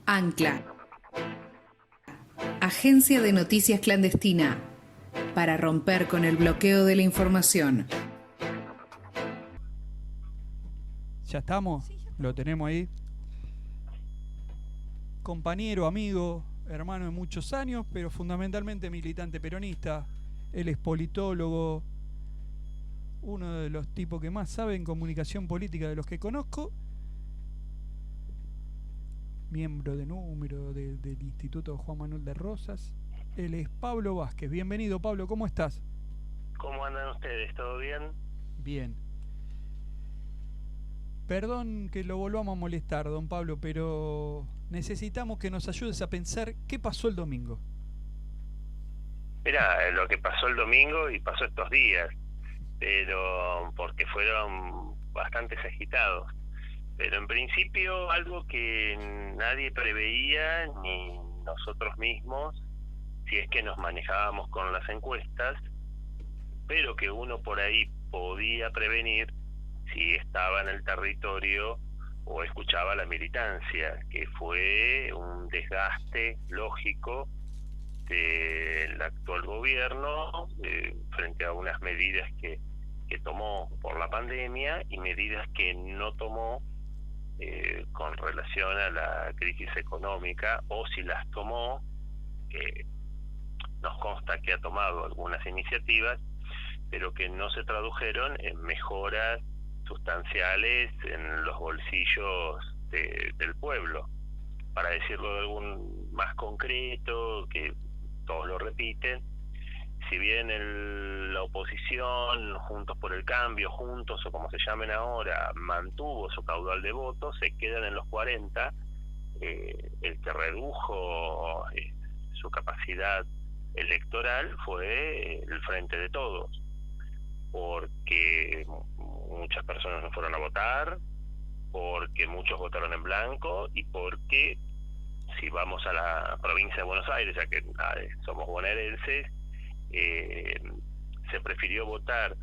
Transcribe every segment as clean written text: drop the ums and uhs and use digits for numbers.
Ancla, agencia de noticias clandestina, para romper con el bloqueo de la información. Ya estamos, lo tenemos ahí. Compañero, amigo, hermano de muchos años, pero fundamentalmente militante peronista. Él es politólogo, uno de los tipos que más sabe en comunicación política de los que conozco. Miembro de número del Instituto Juan Manuel de Rosas. Él es Pablo Vázquez. Bienvenido, Pablo, ¿cómo estás? ¿Cómo andan ustedes? ¿Todo bien? Bien. Perdón que lo volvamos a molestar, don Pablo, pero necesitamos que nos ayudes a pensar qué pasó el domingo. Mirá, lo que pasó el domingo y pasó estos días, pero porque fueron bastante agitados. Pero en principio algo que nadie preveía, ni nosotros mismos, si es que nos manejábamos con las encuestas, pero que uno por ahí podía prevenir si estaba en el territorio o escuchaba la militancia, que fue un desgaste lógico del actual gobierno frente a unas medidas que tomó por la pandemia y medidas que no tomó con relación a la crisis económica, o si las tomó, que nos consta que ha tomado algunas iniciativas, pero que no se tradujeron en mejoras sustanciales en los bolsillos del pueblo. Para decirlo de algún más concreto, que todos lo repiten, si bien la oposición, Juntos por el Cambio, Juntos o como se llamen ahora, mantuvo su caudal de votos, se quedan en los 40, el que redujo su capacidad electoral fue el Frente de Todos, porque muchas personas no fueron a votar, porque muchos votaron en blanco y porque, si vamos a la provincia de Buenos Aires, ya que somos bonaerenses, se prefirió votar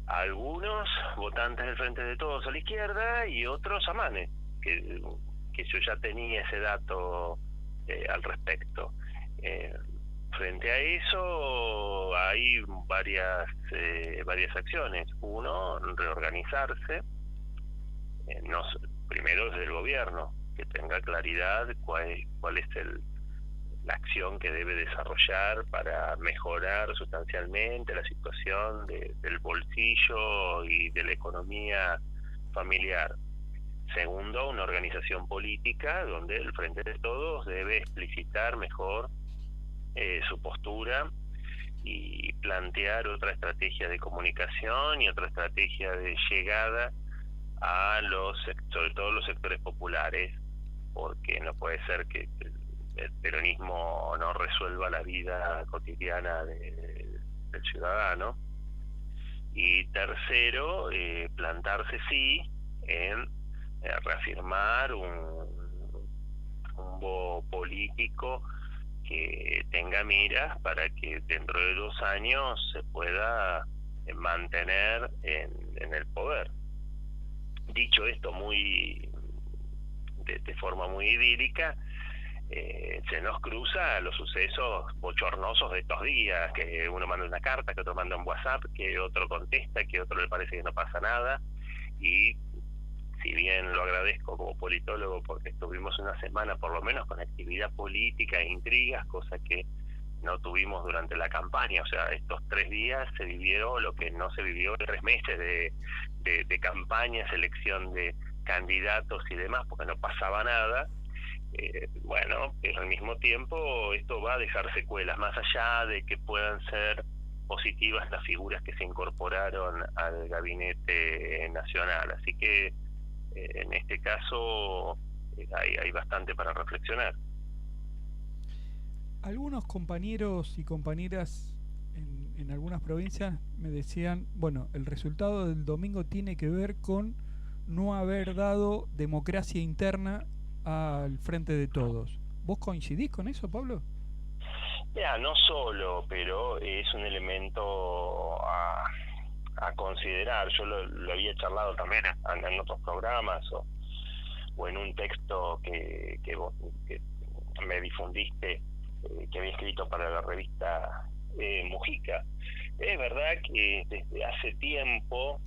a algunos votantes del Frente de Todos a la izquierda y otros a Manes, que yo ya tenía ese dato al respecto. Frente a eso hay varias acciones. Uno, reorganizarse, primero desde el gobierno, que tenga claridad cuál es la acción que debe desarrollar para mejorar sustancialmente la situación del bolsillo y de la economía familiar. Segundo, una organización política donde el Frente de Todos debe explicitar mejor su postura y plantear otra estrategia de comunicación y otra estrategia de llegada a sobre todo los sectores populares, porque no puede ser que el peronismo no resuelva la vida cotidiana del ciudadano. Y tercero, plantarse sí en reafirmar un rumbo político que tenga miras para que dentro de 2 años se pueda mantener en el poder. Dicho esto de forma muy idílica, se nos cruza los sucesos bochornosos de estos días, que uno manda una carta, que otro manda un WhatsApp, que otro contesta, que otro le parece que no pasa nada. Y si bien lo agradezco como politólogo porque estuvimos una semana por lo menos con actividad política e intrigas, cosa que no tuvimos durante la campaña, o sea, estos 3 días se vivió lo que no se vivió en 3 meses de campaña, selección de candidatos y demás, porque no pasaba nada. Bueno, pero al mismo tiempo esto va a dejar secuelas, más allá de que puedan ser positivas las figuras que se incorporaron al gabinete nacional. Así que en este caso hay bastante para reflexionar. Algunos compañeros y compañeras en algunas provincias me decían, bueno, el resultado del domingo tiene que ver con no haber dado democracia interna al Frente de Todos. ¿Vos coincidís con eso, Pablo? Ya, no solo, pero es un elemento a considerar. Yo lo había charlado también en otros programas o en un texto que texto que me difundiste, que había escrito para la revista Mujica. Es verdad que desde hace tiempo,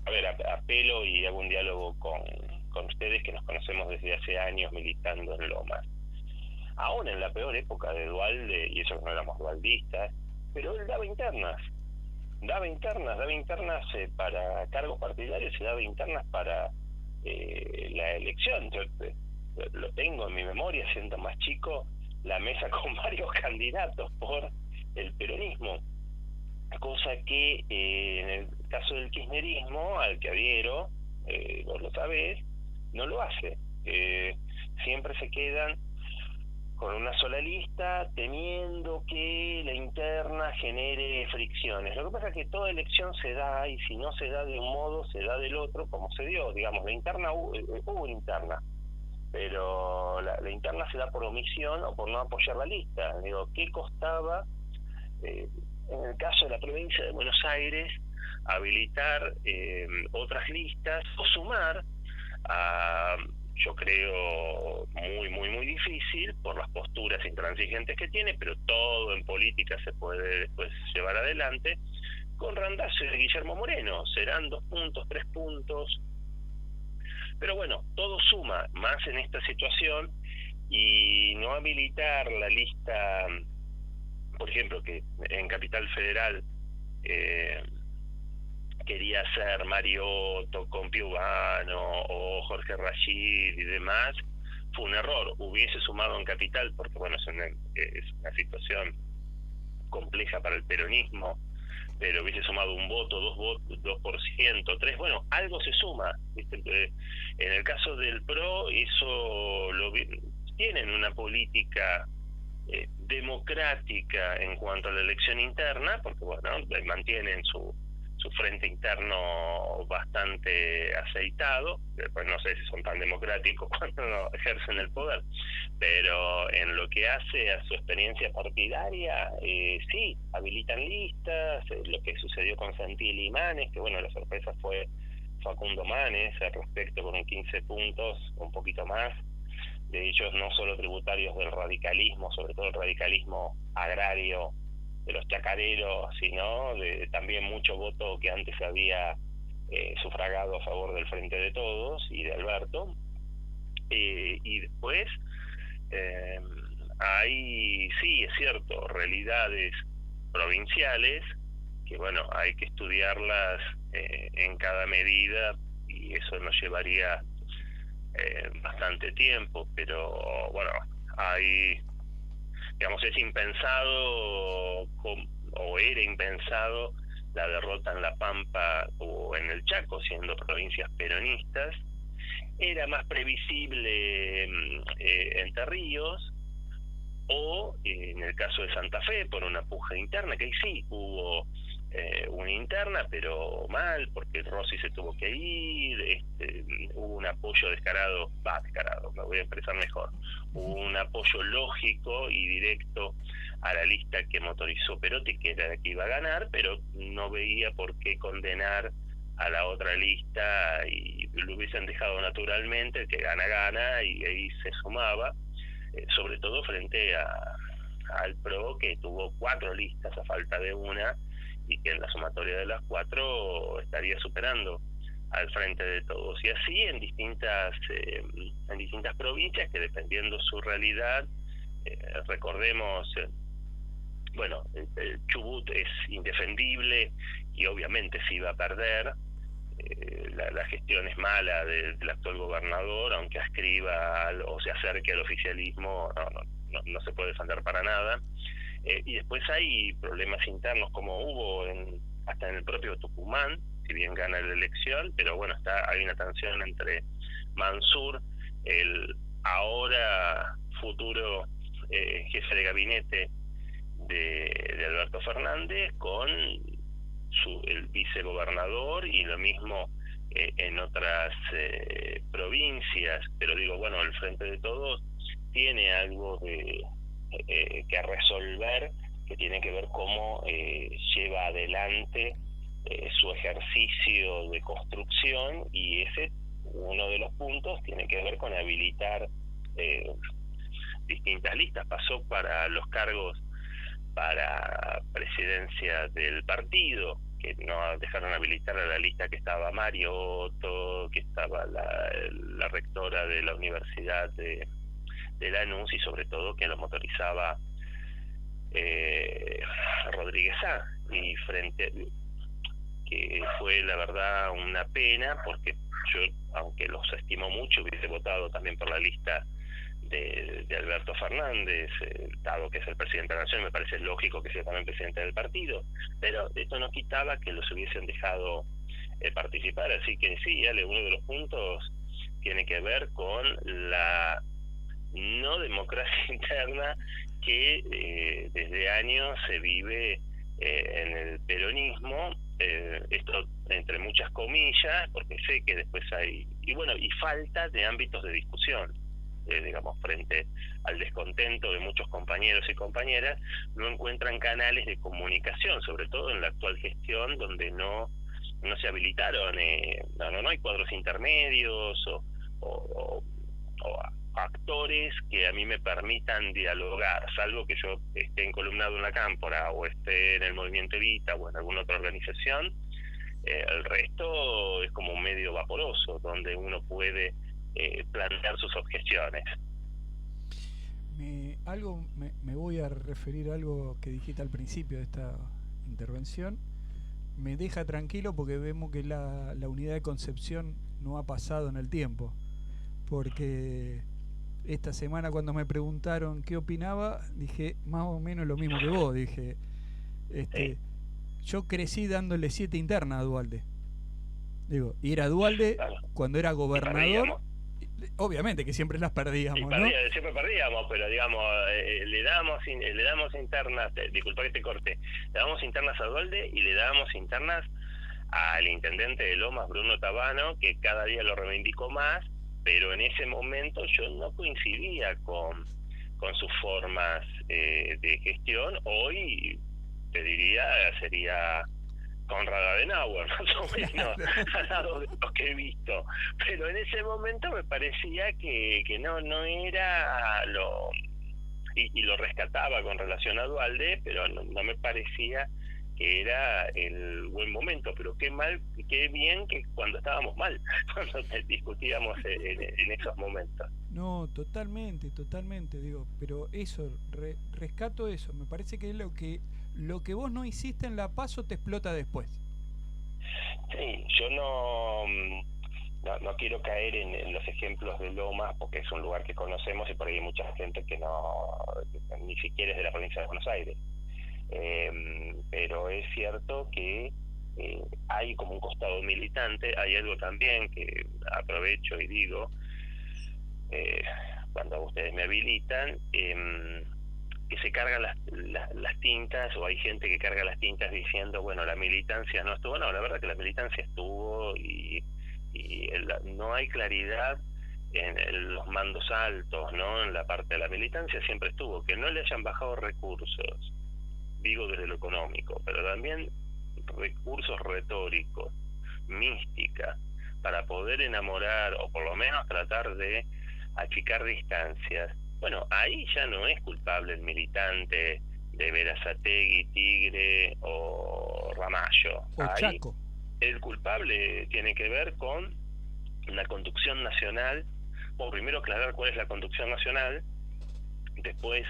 apelo y hago un diálogo con ustedes que nos conocemos desde hace años militando en Lomas. Aún en la peor época de Duhalde, y eso que no éramos dualdistas, pero él daba internas para cargos partidarios y daba internas para la elección. Yo lo tengo en mi memoria, siendo más chico, la mesa con varios candidatos por el peronismo, cosa que en el caso del kirchnerismo, al que adhiero, vos lo sabés, no lo hace. Siempre se quedan con una sola lista, temiendo que la interna genere fricciones. Lo que pasa es que toda elección se da, y si no se da de un modo, se da del otro, como se dio. Digamos, la interna hubo interna, pero la interna se da por omisión o por no apoyar la lista. Digo, ¿qué costaba, en el caso de la provincia de Buenos Aires, habilitar otras listas o sumar a... Yo creo muy difícil por las posturas intransigentes que tiene, pero todo en política se puede después llevar adelante, con Randazzo y de Guillermo Moreno. Serán 2 puntos, 3 puntos, pero bueno, todo suma más en esta situación. Y no habilitar la lista, por ejemplo, que en Capital Federal quería ser Mariotto con Piovano o Jorge Rashid y demás, fue un error. Hubiese sumado en Capital, porque bueno, es una situación compleja para el peronismo, pero hubiese sumado un voto, 2%, 3%, bueno, algo se suma, ¿viste? En el caso del PRO, eso tienen una política democrática en cuanto a la elección interna, porque bueno, mantienen su frente interno bastante aceitado. Después no sé si son tan democráticos cuando no ejercen el poder, pero en lo que hace a su experiencia partidaria, sí, habilitan listas. Lo que sucedió con Santilli y Manes, que bueno, la sorpresa fue Facundo Manes al respecto, con un 15 puntos, un poquito más, de ellos no solo tributarios del radicalismo, sobre todo el radicalismo agrario de los chacareros, sino de también mucho voto que antes se había sufragado a favor del Frente de Todos y de Alberto. Y después hay, sí, es cierto, realidades provinciales que bueno, hay que estudiarlas en cada medida, y eso nos llevaría bastante tiempo, pero bueno, hay, digamos, es impensado o era impensado la derrota en La Pampa o en el Chaco, siendo provincias peronistas. Era más previsible Entre Ríos, o en el caso de Santa Fe, por una puja interna, que ahí sí hubo una interna, pero mal, porque Rossi se tuvo que ir, hubo un apoyo descarado, me voy a expresar mejor, hubo un apoyo lógico y directo a la lista que motorizó Perotti, que era la que iba a ganar, pero no veía por qué condenar a la otra lista, y lo hubiesen dejado naturalmente, el que gana, y ahí se sumaba, sobre todo frente al PRO, que tuvo 4 listas a falta de una, y que en la sumatoria de las 4 estaría superando al Frente de Todos. Y así en distintas provincias, que dependiendo su realidad, recordemos, bueno, el Chubut es indefendible y obviamente se iba a perder. La gestión es mala del actual gobernador, aunque ascriba o se acerque al oficialismo, no se puede defender para nada. Y después hay problemas internos, como hubo hasta en el propio Tucumán, si bien gana la elección, pero bueno, hay una tensión entre Mansur, el ahora futuro jefe de gabinete de Alberto Fernández, con el vicegobernador, y lo mismo en otras provincias. Pero digo, bueno, el Frente de Todos tiene algo que resolver, que tiene que ver cómo lleva adelante su ejercicio de construcción, y ese, uno de los puntos, tiene que ver con habilitar distintas listas, pasó para los cargos para presidencia del partido, que no dejaron habilitar a la lista que estaba Mariotto, que estaba la rectora de la Universidad de Lanús, y sobre todo que lo motorizaba Rodríguez A. Y que fue la verdad una pena, porque yo, aunque los estimo mucho, hubiese votado también por la lista de Alberto Fernández, dado que es el presidente de la Nación, me parece lógico que sea también presidente del partido, pero esto no quitaba que los hubiesen dejado participar. Así que sí, Ale, uno de los puntos tiene que ver con la no democracia interna que desde años se vive en el peronismo, esto entre muchas comillas, porque sé que después hay, y falta de ámbitos de discusión. Digamos, frente al descontento de muchos compañeros y compañeras, no encuentran canales de comunicación, sobre todo en la actual gestión, donde no se habilitaron, no hay cuadros intermedios o actores que a mí me permitan dialogar, salvo que yo esté encolumnado en la Cámpora o esté en el Movimiento Evita o en alguna otra organización. El resto es como un medio vaporoso, donde uno puede plantear sus objeciones. Me voy a referir a algo que dijiste al principio de esta intervención. Me deja tranquilo porque vemos que la unidad de concepción no ha pasado en el tiempo, porque esta semana cuando me preguntaron qué opinaba, dije más o menos lo mismo que vos. Dije, yo crecí dándole 7 internas a Duhalde. Digo, y era Duhalde, claro, cuando era gobernador. Obviamente que siempre las perdíamos, ¿no? Siempre perdíamos, pero digamos, le damos internas, disculpa que te corte, le damos internas a Duhalde y le damos internas al intendente de Lomas, Bruno Tabano, que cada día lo reivindicó más, pero en ese momento yo no coincidía con sus formas de gestión. Hoy, te diría, sería Konrad Adenauer, más o menos, al lado de lo que he visto. Pero en ese momento me parecía que no era lo... Y lo rescataba con relación a Duhalde, pero no me parecía que era el buen momento. Pero qué bien que cuando estábamos mal, cuando discutíamos en esos momentos. No, totalmente, digo, pero eso, rescato eso, me parece que es lo que vos no hiciste en La PASO te explota después. Sí, yo no quiero caer en los ejemplos de Lomas, porque es un lugar que conocemos y por ahí hay mucha gente que ni siquiera es de la provincia de Buenos Aires. Pero es cierto que hay como un costado militante. Hay algo también que aprovecho y digo, cuando ustedes me habilitan, que se cargan las tintas, o hay gente que carga las tintas diciendo, bueno, la militancia no estuvo. No, la verdad que la militancia estuvo, y no hay claridad en los mandos altos, ¿no? En la parte de la militancia siempre estuvo. Que no le hayan bajado recursos, digo desde lo económico, pero también recursos retóricos, mística, para poder enamorar, o por lo menos tratar de achicar distancias. Bueno, ahí ya no es culpable el militante de Berazategui, Tigre o Ramallo. O ahí Chaco. El culpable tiene que ver con la conducción nacional, o primero aclarar cuál es la conducción nacional, después,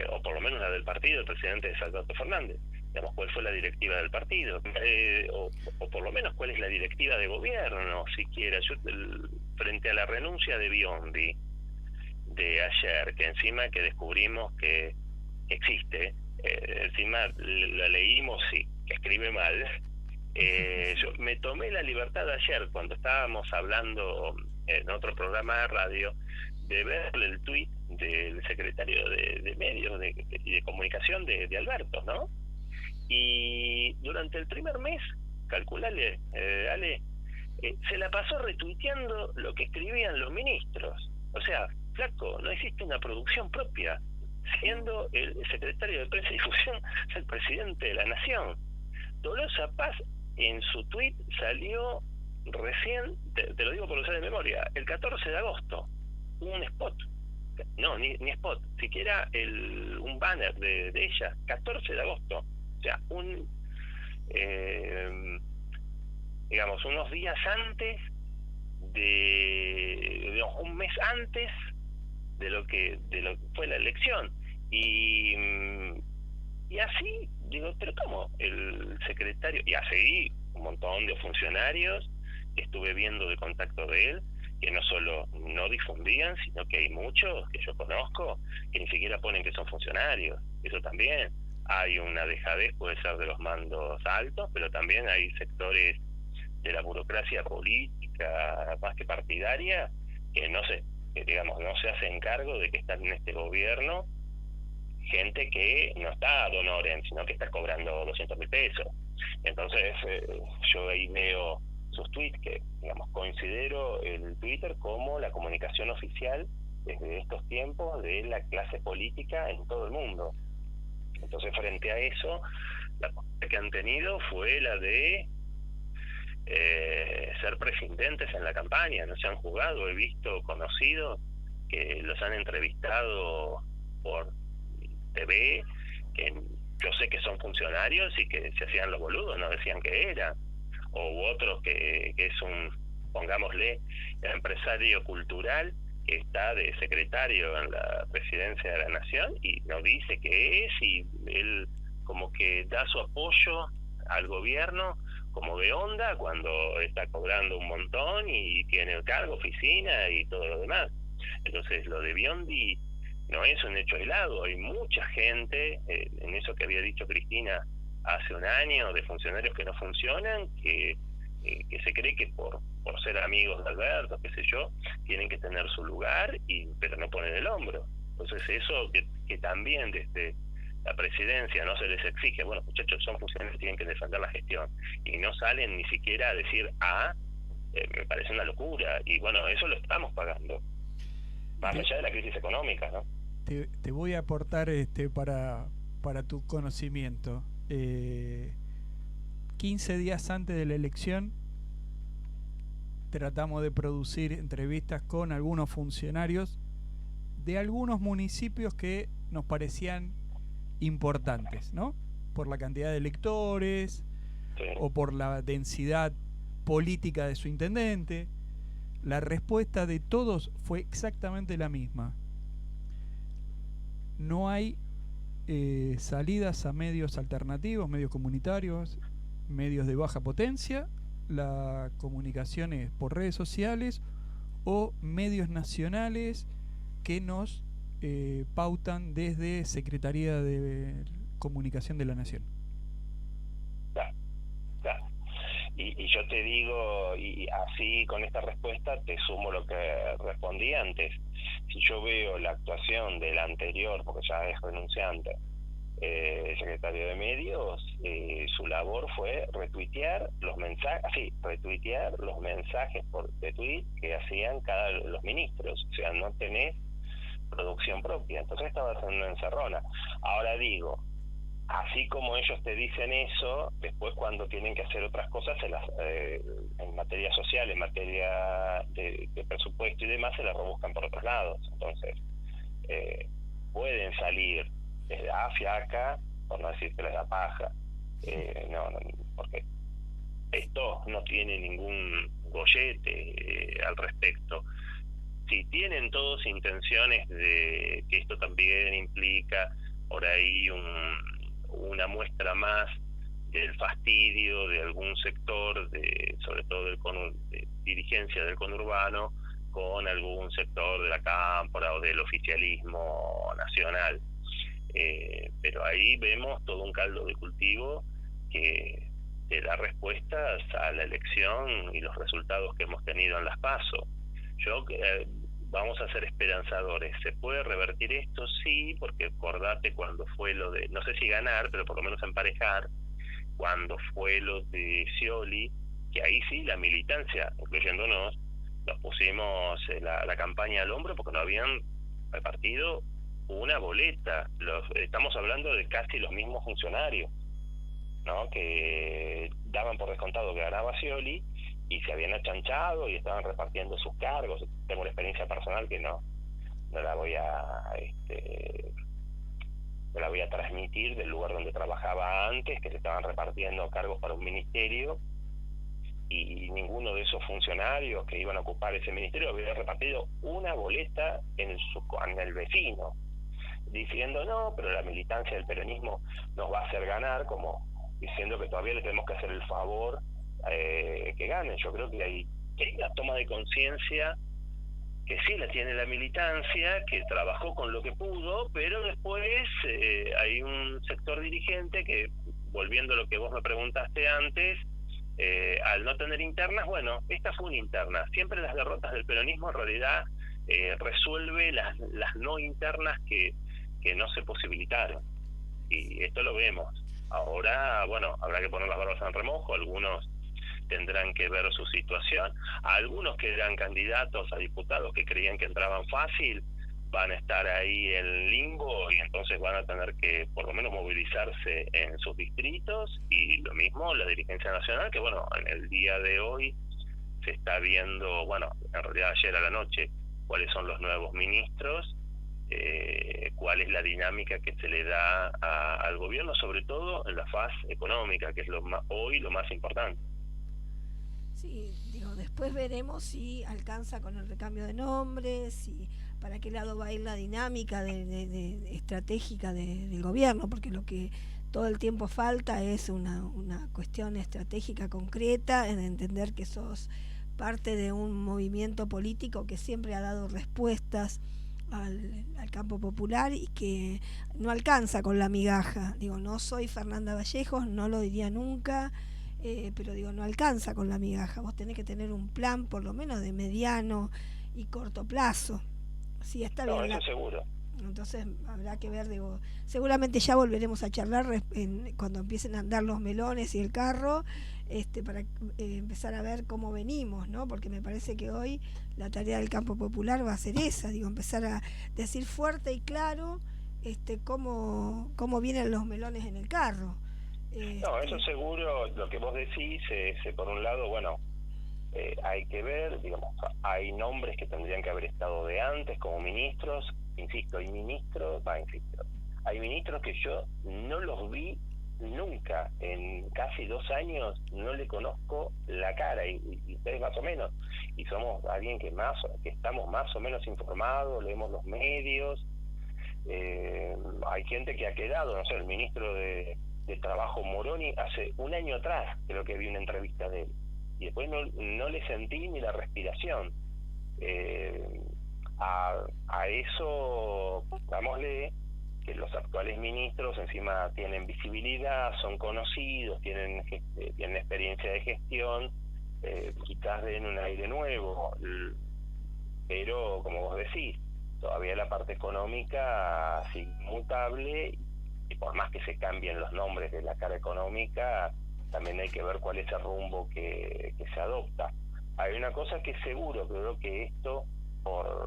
o por lo menos la del partido, el presidente es Alberto Fernández. Digamos, cuál fue la directiva del partido, o por lo menos cuál es la directiva de gobierno, siquiera. Yo, frente a la renuncia de Biondi de ayer, que encima que descubrimos que existe, encima la leímos y que escribe mal, yo me tomé la libertad ayer, cuando estábamos hablando en otro programa de radio, de verle el tuit del secretario de medios y de comunicación de Alberto, ¿no? Y durante el primer mes, calculale, Ale, se la pasó retuiteando lo que escribían los ministros. O sea, flaco, no existe una producción propia, siendo el secretario de Prensa y Difusión el presidente de la Nación. Tolosa Paz, en su tuit, salió recién, te lo digo por usar de memoria, el 14 de agosto, un spot no, ni spot, siquiera un banner de ella, 14 de agosto, o sea, digamos, unos días antes digamos, un mes antes de lo que fue la elección. Y así, digo, pero ¿cómo? El secretario, y así un montón de funcionarios que estuve viendo de contacto de él, que no solo no difundían, sino que hay muchos que yo conozco que ni siquiera ponen que son funcionarios. Eso también. Hay una dejadez, puede ser de los mandos altos, pero también hay sectores de la burocracia política más que partidaria que digamos, no se hacen cargo de que están en este gobierno gente que no está ad honorem, sino que está cobrando 200.000 pesos. Entonces yo ahí veo sus tweets, que digamos considero el Twitter como la comunicación oficial desde estos tiempos de la clase política en todo el mundo. Entonces, frente a eso, la postura que han tenido fue la de ser prescindentes en la campaña. No se han jugado. He visto conocidos que los han entrevistado por TV, que yo sé que son funcionarios y que se hacían los boludos, no decían que eran. O otros que es pongámosle, empresario cultural que está de secretario en la presidencia de la nación y no dice qué es, y él como que da su apoyo al gobierno como de onda cuando está cobrando un montón y tiene el cargo, oficina y todo lo demás. Entonces lo de Biondi no es un hecho aislado, hay mucha gente, en eso que había dicho Cristina hace un año, de funcionarios que no funcionan, que se cree que por ser amigos de Alberto, qué sé yo, tienen que tener su lugar, pero no ponen el hombro. Entonces eso que también desde la presidencia no se les exige, bueno, muchachos, son funcionarios, tienen que defender la gestión, y no salen ni siquiera a decir me parece una locura. Y bueno, eso lo estamos pagando, más allá de la crisis económica, ¿no? Te voy a aportar para tu conocimiento. 15 días antes de la elección tratamos de producir entrevistas con algunos funcionarios de algunos municipios que nos parecían importantes, ¿no? Por la cantidad de electores, sí, o por la densidad política de su intendente. La respuesta de todos fue exactamente la misma. No hay salidas a medios alternativos, medios comunitarios, medios de baja potencia. La comunicación es por redes sociales o medios nacionales que nos pautan desde Secretaría de Comunicación de la Nación. Claro. Y yo te digo, y así con esta respuesta te sumo lo que respondí antes. Si yo veo la actuación del anterior, porque ya es renunciante, secretario de Medios, su labor fue retuitear los mensajes de tweet que hacían los ministros. O sea, no tenés producción propia. Entonces estaba haciendo una encerrona. Ahora digo, así como ellos te dicen eso, después cuando tienen que hacer otras cosas en materia social, en materia de presupuesto y demás, se las rebuscan por otros lados. Entonces pueden salir desde acá, por no decir que les da paja, no, porque esto no tiene ningún gollete al respecto. Si tienen todos intenciones de que esto también implica por ahí una muestra más del fastidio de algún sector, sobre todo de dirigencia del conurbano, con algún sector de la cámpora o del oficialismo nacional. Pero ahí vemos todo un caldo de cultivo que te da respuestas a la elección y los resultados que hemos tenido en las PASO. Vamos a ser esperanzadores. ¿Se puede revertir esto? Sí, porque acordate cuando fue lo de, no sé si ganar, pero por lo menos emparejar, cuando fue lo de Scioli, que ahí sí la militancia, incluyéndonos, nos pusimos la campaña al hombro porque no habían repartido una boleta. Estamos hablando de casi los mismos funcionarios, ¿no? Que daban por descontado que ganaba Scioli y se habían achanchado y estaban repartiendo sus cargos. Tengo una experiencia personal que no no la voy a no la voy a transmitir del lugar donde trabajaba antes, que se estaban repartiendo cargos para un ministerio, y ninguno de esos funcionarios que iban a ocupar ese ministerio había repartido una boleta en el vecino, diciendo no, pero la militancia del peronismo nos va a hacer ganar, como diciendo que todavía le tenemos que hacer el favor que ganen. Yo creo que hay una toma de conciencia que sí la tiene la militancia, que trabajó con lo que pudo, pero después hay un sector dirigente que, volviendo a lo que vos me preguntaste antes, al no tener internas, bueno, esta fue una interna. Siempre las derrotas del peronismo en realidad resuelve las no internas que no se posibilitaron. Y esto lo vemos. Ahora, bueno, habrá que poner las barbas en remojo, algunos tendrán que ver su situación. Algunos que eran candidatos a diputados que creían que entraban fácil, van a estar ahí en limbo y entonces van a tener que por lo menos movilizarse en sus distritos, y lo mismo la dirigencia nacional, que bueno, en el día de hoy se está viendo, bueno, en realidad ayer a la noche, cuáles son los nuevos ministros, cuál es la dinámica que se le da al gobierno, sobre todo en la faz económica, que es hoy lo más importante. Sí, digo, después veremos si alcanza con el recambio de nombres, si para qué lado va a ir la dinámica de estratégica del gobierno, porque lo que todo el tiempo falta es una cuestión estratégica concreta, en entender que sos parte de un movimiento político que siempre ha dado respuestas al campo popular y que no alcanza con la migaja. Digo, no soy Fernanda Vallejos, no lo diría nunca, pero digo, no alcanza con la migaja. Vos tenés que tener un plan por lo menos de mediano y corto plazo. Sí, está bien. No, eso seguro. Entonces habrá que ver, digo, seguramente ya volveremos a charlar cuando empiecen a andar los melones y el carro, para empezar a ver cómo venimos, ¿no? Porque me parece que hoy la tarea del campo popular va a ser esa, digo, empezar a decir fuerte y claro cómo vienen los melones en el carro. No, eso seguro, lo que vos decís, por un lado, bueno, hay que ver, digamos, hay nombres que tendrían que haber estado de antes como ministros, insisto, hay ministros que yo no los vi nunca, en casi 2 años no le conozco la cara, y ustedes más o menos, y somos alguien que estamos más o menos informados, leemos los medios, hay gente que ha quedado, no sé, el ministro de Trabajo Moroni, hace 1 año atrás creo que vi una entrevista de él, y después no le sentí ni la respiración. A eso, dámosle que los actuales ministros encima tienen visibilidad, son conocidos, tienen experiencia de gestión, quizás den un aire nuevo, pero como vos decís, todavía la parte económica sigue inmutable, y por más que se cambien los nombres de la cara económica, también hay que ver cuál es el rumbo que se adopta. Hay una cosa que es seguro, creo que esto,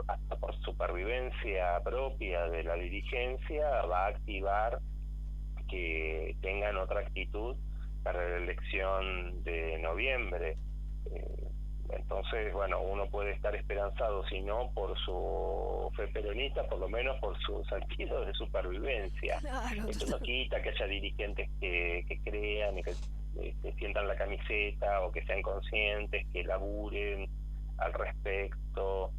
hasta por supervivencia propia de la dirigencia, va a activar que tengan otra actitud para la elección de noviembre. Entonces, bueno, uno puede estar esperanzado, si no por su fe peronista, por lo menos por su sentido de supervivencia. Claro. Esto no quita que haya dirigentes que crean y que sientan la camiseta, o que sean conscientes, que laburen al respecto,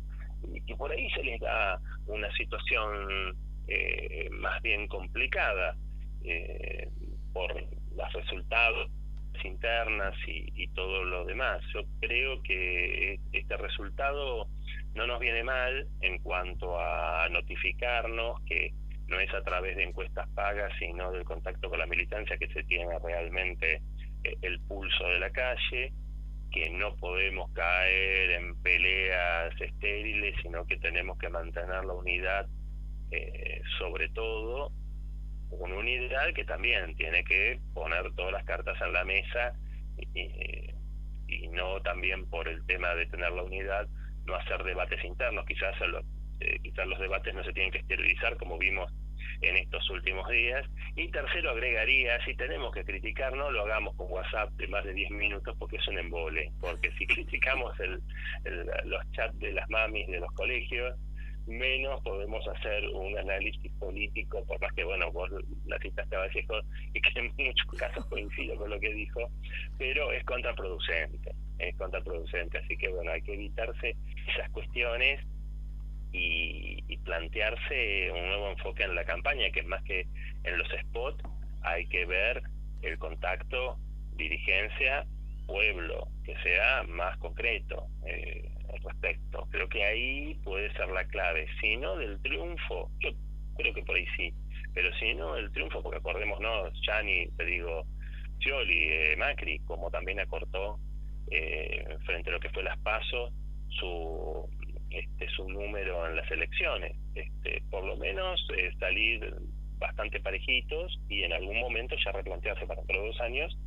y que por ahí se les da una situación más bien complicada por los resultados internas y todo lo demás. Yo creo que este resultado no nos viene mal en cuanto a notificarnos que no es a través de encuestas pagas, sino del contacto con la militancia que se tiene realmente el pulso de la calle, que no podemos caer en peleas estériles, sino que tenemos que mantener la unidad, sobre todo una unidad que también tiene que poner todas las cartas en la mesa, y no también por el tema de tener la unidad no hacer debates internos. Quizás los debates no se tienen que esterilizar, como vimos en estos últimos días. Y tercero, agregaría, si tenemos que criticar, no lo hagamos con WhatsApp de más de 10 minutos, porque es un embole, porque si criticamos los chats de las mamis de los colegios, menos podemos hacer un análisis político, por más que, bueno, vos la citaste a Vallejo y que en muchos casos coincido con lo que dijo, pero es contraproducente, así que, bueno, hay que evitarse esas cuestiones y plantearse un nuevo enfoque en la campaña, que es más que en los spots, hay que ver el contacto, dirigencia, pueblo, que sea más concreto al respecto. Creo que ahí puede ser la clave, si no del triunfo, yo creo que por ahí sí, pero si no el triunfo, porque acordémonos, Gianni, te digo, Scioli, Macri, como también acortó frente a lo que fue las PASO, su número en las elecciones, por lo menos salir bastante parejitos y en algún momento ya replantearse para dentro de 2 años,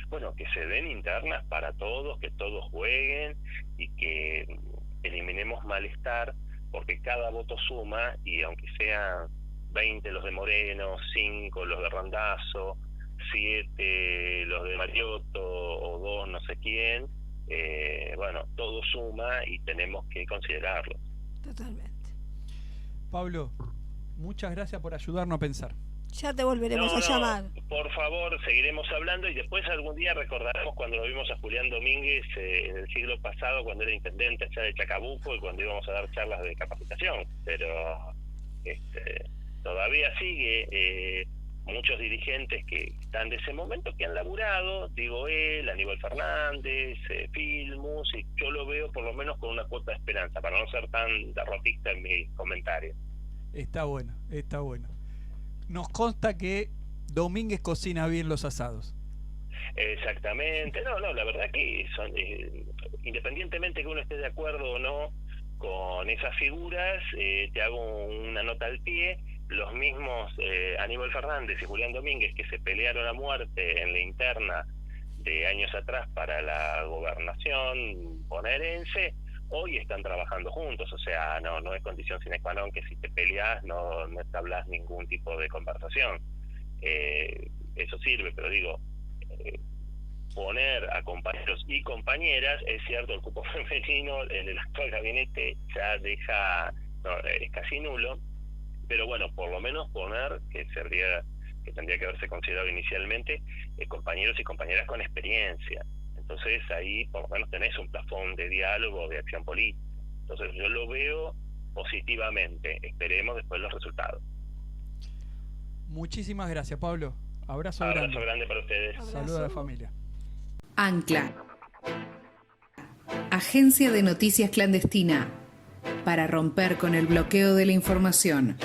bueno, que se den internas para todos, que todos jueguen y que eliminemos malestar, porque cada voto suma, y aunque sean 20 los de Moreno, 5 los de Randazzo, 7 los de Mariotto o 2 no sé quién, bueno, todo suma y tenemos que considerarlo. Totalmente. Pablo, muchas gracias por ayudarnos a pensar. Ya te volveremos a llamar. Por favor, seguiremos hablando y después algún día recordaremos cuando lo vimos a Julián Domínguez en el siglo pasado, cuando era intendente allá de Chacabuco y cuando íbamos a dar charlas de capacitación. Pero todavía sigue muchos dirigentes que están de ese momento, que han laburado, digo él, Aníbal Fernández, Filmus, y yo lo veo por lo menos con una cuota de esperanza, para no ser tan derrotista en mis comentarios. Está bueno, está bueno. Nos consta que Domínguez cocina bien los asados. Exactamente, no, la verdad que son, independientemente que uno esté de acuerdo o no con esas figuras, te hago una nota al pie, los mismos Aníbal Fernández y Julián Domínguez, que se pelearon a muerte en la interna de años atrás para la gobernación bonaerense, hoy están trabajando juntos, o sea, no es condición sine qua non que si te peleas no establas ningún tipo de conversación. Eso sirve, pero digo, poner a compañeros y compañeras, es cierto, el cupo femenino en el actual gabinete ya es casi nulo, pero bueno, por lo menos poner, que tendría que haberse considerado inicialmente, compañeros y compañeras con experiencia. Entonces ahí por lo menos tenés un plafón de diálogo, de acción política. Entonces yo lo veo positivamente. Esperemos después los resultados. Muchísimas gracias, Pablo. Abrazo grande para ustedes. Saludos a la familia. Ancla, agencia de noticias clandestina, para romper con el bloqueo de la información.